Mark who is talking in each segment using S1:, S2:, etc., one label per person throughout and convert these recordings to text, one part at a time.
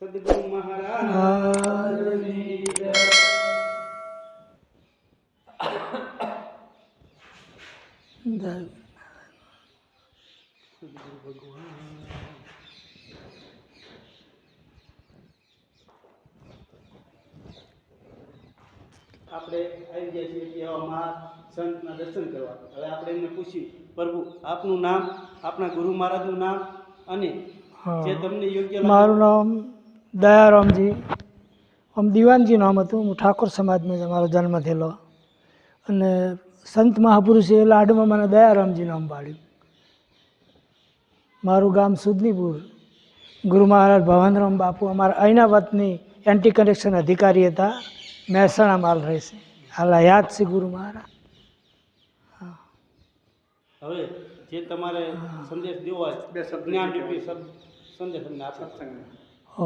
S1: સદગુરુ મહારાજની જય. સદગુરુ ભગવાન. આપણે આવી ગયા છીએ કે એવા સંતના દર્શન કરવા. હવે આપણે એમને પૂછ્યું, પ્રભુ આપનું નામ, આપણા ગુરુ મહારાજનું નામ અને જે તમને યોગ્ય લાગે.
S2: મારું નામ દયારામજી, આમ દિવાનજી નામ હતું. હું ઠાકોર સમાજનો મારો જન્મ થયેલો અને સંત મહાપુરુષે લાડમાં મને દયારામજી નામ પાડ્યું. મારું ગામ સુદનીપુર. ગુરુ મહારાજ ભવનરામ બાપુ અમારા અહીંના વતની એન્ટી કનેક્શન અધિકારી હતા. મહેસાણા માલ રહેશે. હાલ યાદ છે ગુરુ મહારાજ.
S1: હવે જે તમારે સંદેશ દેવો હોય બે જ્ઞાનરૂપી સંદેશ તમને આપો.
S2: ओ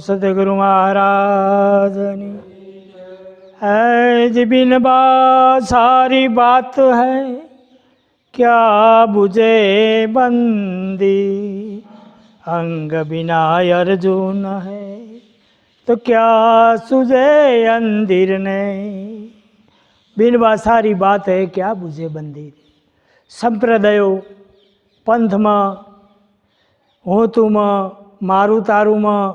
S2: सतगुरु महाराजनी है बिन बात सारी बात है क्या बुझे बंदी अंग बिना अर्जुन है तो क्या सुझे अंदीर ने बिन बात सारी बात है क्या बुझे બંદી. સંપ્રદાયો પંથમાં હોતુમાં મારું તારુંમાં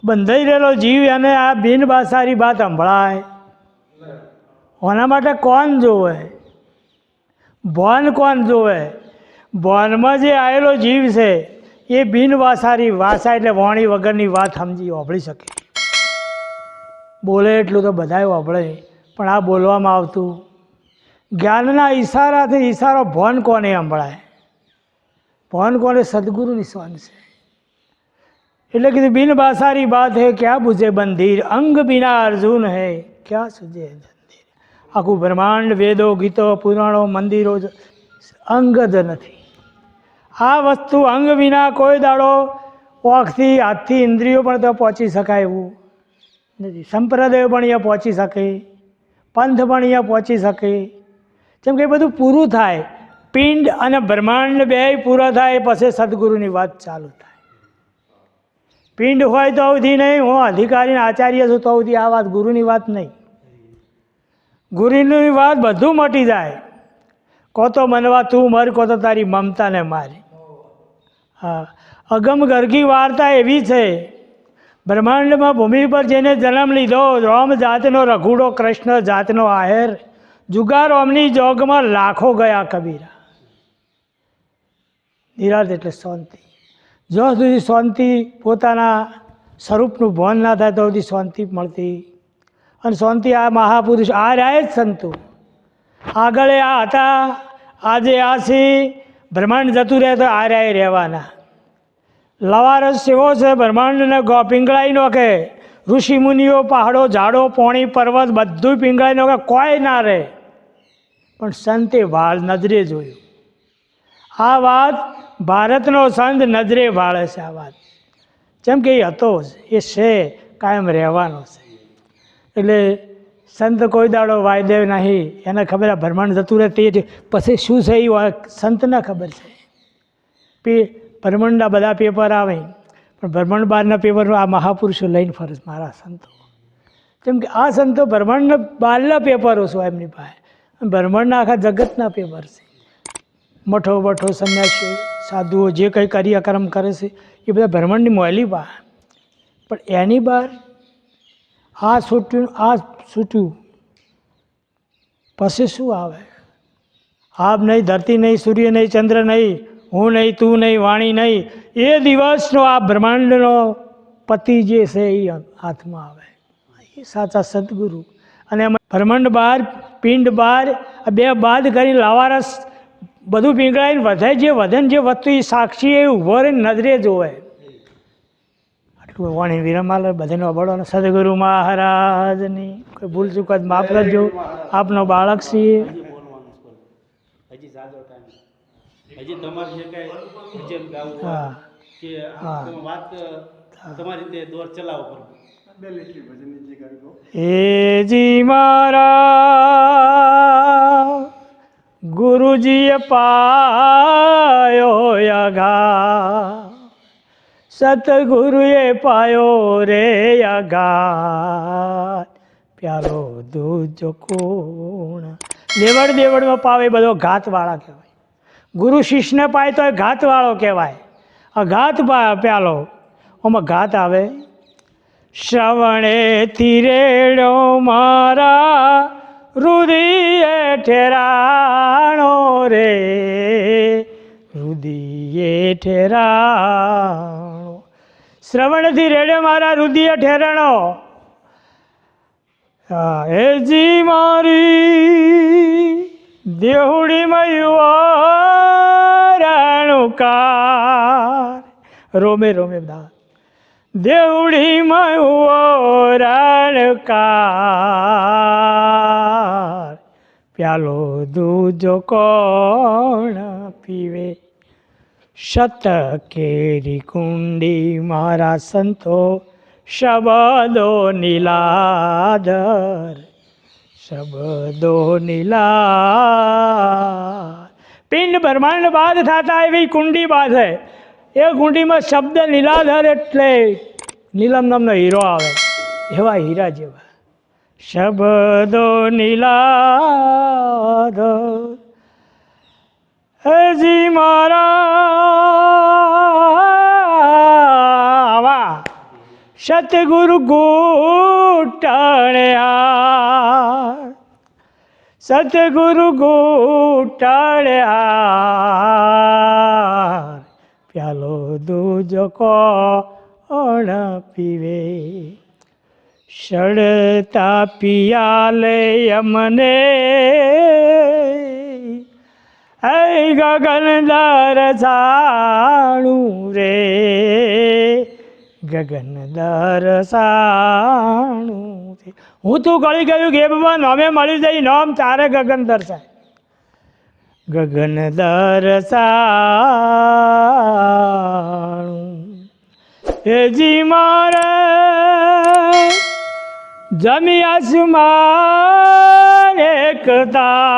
S2: બંધાઈ રહેલો જીવ અને આ બિન બાસારી વાત સંભળાય ઓના માટે કોણ જોવે? ભોન કોણ જોવે? ભોનમાં જે આવેલો જીવ છે એ બિન વાસારી વાસા એટલે વાણી વગરની વાત સમજી વાપરી શકે. બોલે એટલું તો બધાએ વાપરે, પણ આ બોલવામાં આવતું જ્ઞાનના ઈશારાથી ઈશારો ભોન કોને સંભળાય? ભોન કોને? સદગુરુની સોન છે. એટલે કીધું બિન બાસારી બાત હે ક્યાં બુઝે બંધીર અંગ બિના અર્જુન હે ક્યાં સુજે જંધીર. આખું બ્રહ્માંડ, વેદો, ગીતો, પુરાણો, મંદિરો અંગ જ નથી. આ વસ્તુ અંગ વિના કોઈ દાડો ઓખથી હાથથી ઇન્દ્રિયો પણ તો પહોંચી શકાય એવું નથી. સંપ્રદાય પણ અહીંયા પહોંચી શકે, પંથ પણ અહીંયા પહોંચી શકે. જેમ કે બધું પૂરું થાય, પિંડ અને બ્રહ્માંડ બે પૂરા થાય પછી સદગુરુની વાત ચાલુ થાય. પિંડ હોય તો સુધી નહીં, હું અધિકારી આચાર્ય છું તો સુધી આ વાત ગુરુની વાત નહીં. ગુરુની વાત બધું મટી જાય. કો તો મનવા તું મર, કો તો તારી મમતાને મારી. હા, અગમ ગર્ગી વાર્તા એવી છે. બ્રહ્માંડમાં ભૂમિ પર જેને જન્મ લીધો, રોમ જાતનો રઘુડો, કૃષ્ણ જાતનો આહેર, જુગાર રોમની જોગમાં લાખો ગયા કબીરા. નિરાશ એટલે શાંતિ. જ્યાં સુધી શાંતિ પોતાના સ્વરૂપનું ભાન ના થાય તો સુધી શાંતિ મળતી. અને શાંતિ આ મહાપુરુષ આ રહ્યા જ સંતો. આગળ આ હતા, આજે આ છે. બ્રહ્માંડ જતું રહે તો આ રહ્યા રહેવાના. લવારસ એવો છે બ્રહ્માંડને પીંગળાઈ નોખે. ઋષિ મુનિઓ, પહાડો, ઝાડો, પોણી, પર્વત બધું પીંગળાઈ નોખે, કોઈ ના રહે. પણ સંતે વાળ નજરે જોયું. આ વાત ભારતનો સંત નજરે વાળે છે. આ વાત જેમ કે એ હતો જ, એ છે, કાયમ રહેવાનો છે. એટલે સંત કોઈ દાડો વાયદેવ નહીં. એને ખબર આ બ્રહ્માંડ જતું રહે તે પછી શું છે એ સંતને ખબર છે. બ્રહ્માંડના બધા પેપર આવે પણ બ્રહ્માંડ બહારના પેપર આ મહાપુરુષો લઈને ફરે મારા સંતો. કેમ કે આ સંતો બ્રહ્માંડના બહારના પેપરો છો એમની પાસે. બ્રહ્માંડના આખા જગતના પેપર છે. મઠો બઠો, સંન્યાસીઓ, સાધુઓ જે કંઈ કાર્યક્રમ કરે છે એ બધા બ્રહ્માંડની મોયલી બહાર. પણ એની બહાર આ છૂટ્યું, આ છૂટ્યું પછી શું આવે? આબ નહીં, ધરતી નહીં, સૂર્ય નહીં, ચંદ્ર નહીં, હું નહીં, તું નહીં, વાણી નહીં. એ દિવસનો આ બ્રહ્માંડનો પતિ જે છે એ હાથમાં આવે. એ સાચા સદગુરુ. અને એમાં બ્રહ્માંડ બહાર, પિંડ બહાર, બે બાદ કરી લાવારસ બધું પીંગળાઈને વધે જે વધે ને જે વસ્તુ એ સાક્ષી એ ઊભો રહીને નજરે જોવે. આટલું વાણી વિરમાલ બધાનો અબડો. સદગુરુ મહારાજની કોઈ ભૂલ ચૂક માફ કરજો. આપનો બાળક છીએ.
S1: હજી સાદો ટાઈમ, હજી તમારે જે કાંઈ ભજન ગાવું
S2: હા
S1: કે વાત તમારી રીતે દોર ચલાવો કરો.
S2: એ જી મારા ગુરુજીએ પાયો યગા સતગુરુએ પાયો રે અગાત પ્યાલો દૂજો કોણ. લેવડ દેવડમાં પાવે એ બધો ઘાતવાળા કહેવાય. ગુરુ શિષ્યને પાય તો એ ઘાતવાળો કહેવાય. અઘાત પ્યાલો ઓમાં ઘાત આવે. શ્રવણે તીરેડો મારા રુદિયે ઠેરાણો રે રુદિયે ઠેરાણો. શ્રવણથી રેડ્યો મારા રુદિયે ઠેરાણો. એજી મારી દેહુડીમાં યુવારાણુકાર રોમે રોમે બધા દેવડીમાં રાણકાર પ્યાલો દૂજો કોણ પીવે. શત કેરી કુંડી મારા સંતો શબ્દો નીલાધર શબ્દો નીલાદ. પિંડ બ્રહ્માંડ બાદ થતા એવી કુંડી બાંધે. એ કુંડીમાં શબ્દ નીલાધર એટલે નીલમ નામનો હીરો આવે એવા હીરા જેવા શબ્દો નીલાધર. હજી મારા સતગુરુ ઘૂંટણ્યા સતગુરુ ઘૂંટણ્યા પ્યાલો દૂજો કોણ પીવે. સડતા પિયાલે અમને હે ગગનદાર જાણું રે ગગનદાર સાણું. હું તું ગળી ગયું કે બાબા નોમે મળી જાય નોમ તારે ગગન દર્શાય. ગગન દર્શાણું. હેજી મારે જમી આસમાન એકતા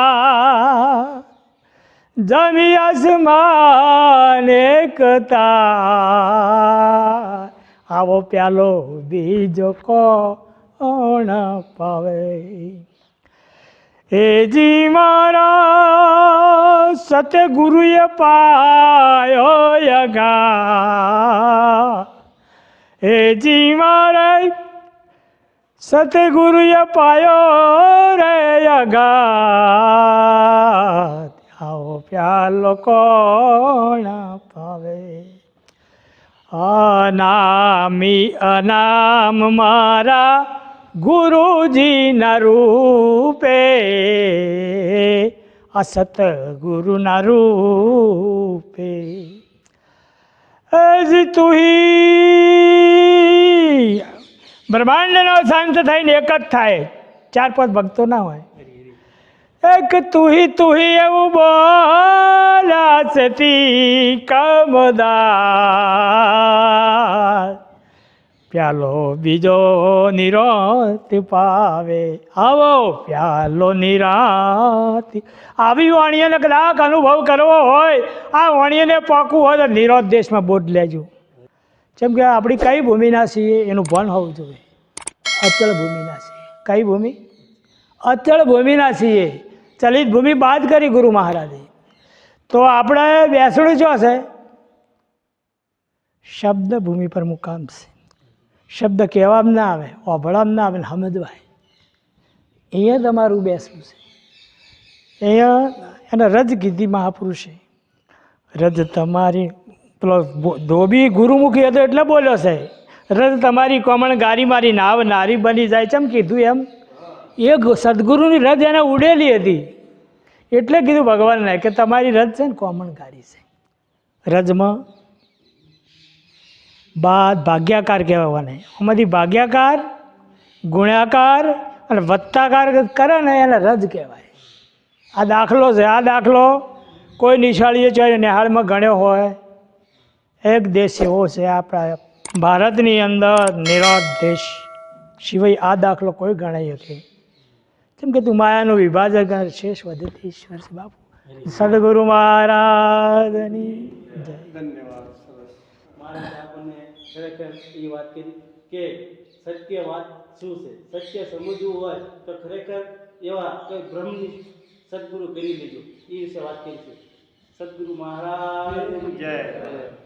S2: જમી આસમાન એકતા આવો પ્યાલો બીજો કોણ પાવે. હેજી મારા સતગુરુએ પાયો યગા. હેજી મારા સતગુરુએ પાયો રે યગા. આવો પ્યાલો કોણ પાવે. અનામી અનામ મારા ગુરુજીના રૂપે અસત ગુરુના રૂપે. હજી તુહી બ્રહ્માંડનો શાંત થઈને એક જ થાય. 4-5 ભક્તો ના હોય. એક તુહી એવું બોલાસતી કમદાર પ્યાલો બીજો નિરાત પાવે. આવો પ્યાલો નિરાત. આવી વાણીઓને કદાચ અનુભવ કરવો હોય આ વાણીઓને પાકવું હોય તો નિરોધ દેશમાં બોધ લેજો. જેમ કે આપણી કઈ ભૂમિના છીએ એનું ભાન હોવું જોઈએ. અચળ ભૂમિના છીએ. કઈ ભૂમિ? અચળ ભૂમિના છીએ. ચલિત ભૂમિ બાદ કરી ગુરુ મહારાજે. તો આપણે બેસણું શું હશે? શબ્દ ભૂમિ પર મુકામ છે. શબ્દ કહેવામાં ના આવે, ઓભળવામાં ના આવે, સમજવાય. અહીંયા તમારું બેસવું છે. અહીંયા એને રજ કીધી મહાપુરુષે. રજ તમારી પેલો ધોબી ગુરુમુખી હતો એટલે બોલ્યો છે રજ તમારી કોમણ ગારી મારી નાવ નારી બની જાય. ચમ કીધું એમ? એ સદગુરુની રજ એને ઉડેલી હતી એટલે કીધું ભગવાનને કે તમારી રજ છે ને કોમણ ગારી છે. રજમાં બાદ ભાગ્યાકાર કહેવાને. આમાંથી ભાગ્યાકાર ગુણ્યાકાર અને વત્તાકાર કરે ને એને રજ કહેવાય. આ દાખલો છે. આ દાખલો કોઈ નિશાળીએ ચાલે નિહાળમાં ગણ્યો હોય. એક દેશ એવો છે આપણા ભારતની અંદર નિરોધ દેશ સિવાય આ દાખલો કોઈ ગણાઈ શકે. કેમ કે તું માયાનું વિભાજન શેષ વધતી ઈશ્વર છે બાપુ. સદગુરુ મહારાજની જય.
S1: ધન્યવાદ. સરસ. મહારાજ આપણને ખરેખર એ વાત કરી કે સત્ય વાત શું છે. સત્ય સમજવું હોય તો ખરેખર એવા કોઈ બ્રહ્મની સદગુરુ કરી લેજો એ વિશે વાત કરી છે. સદગુરુ મહારાજ જય.